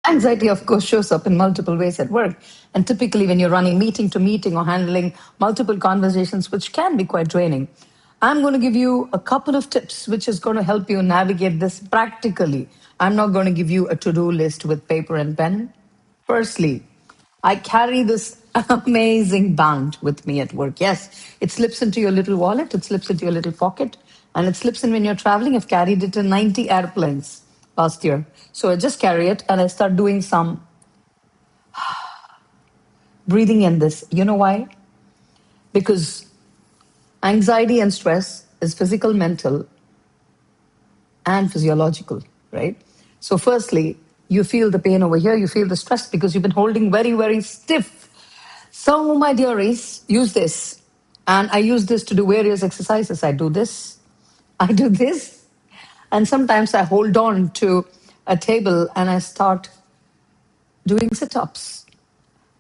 Anxiety, of course, shows up in multiple ways at work. And typically, when you're running meeting to meeting or handling multiple conversations, which can be quite draining, I'm going to give you a couple of tips which is going to help you navigate this practically. I'm not going to give you a to do list with paper and pen. Firstly, I carry this amazing band with me at work. Yes, it slips into your little wallet, it slips into your little pocket, and it slips in when you're traveling. I've carried it in 90 airplanes last year. So I just carry it and I start doing some breathing in this. You know why? Because anxiety and stress is physical, mental, and physiological, right? So, firstly, you feel the pain over here, you feel the stress because you've been holding very, very stiff. So, my dearies, use this. And I use this to do various exercises. I do this, I do this. And sometimes I hold on to a table and I start doing sit ups.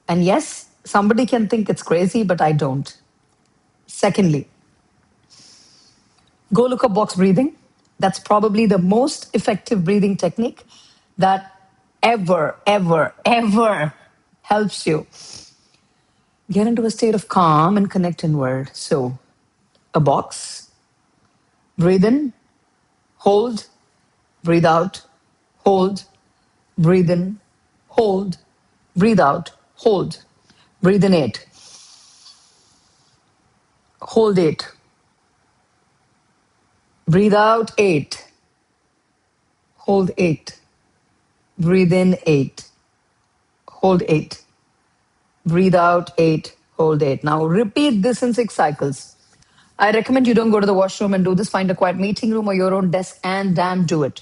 And yes, somebody can think it's crazy, but I don't. Secondly, go look up box breathing. That's probably the most effective breathing technique that ever helps you get into a state of calm and connect inward. So, a box, breathe in, hold, breathe out, hold, breathe in, hold, breathe out, hold. Breathe in 8, hold 8, breathe out 8, hold 8, breathe in 8, hold 8, breathe out 8, hold 8. Now repeat this in 6 cycles. I recommend you don't go to the washroom and do this. Find a quiet meeting room or your own desk and damn do it.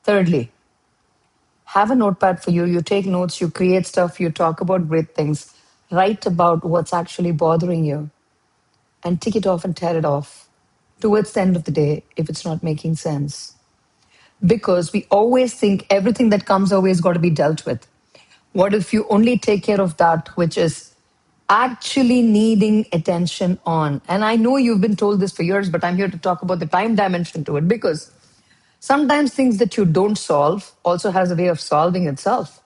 Thirdly, have a notepad for you. You take notes, you create stuff, you talk about great things. Write about what's actually bothering you and tick it off and tear it off towards the end of the day if it's not making sense. Because we always think everything that comes our way has got to be dealt with. What if you only take care of that which is actually needing attention on? And I know you've been told this for years, but I'm here to talk about the time dimension to it because sometimes things that you don't solve also has a way of solving itself.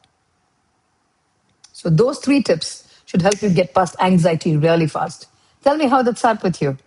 So those 3 tips should help you get past anxiety really fast. Tell me how that sat with you.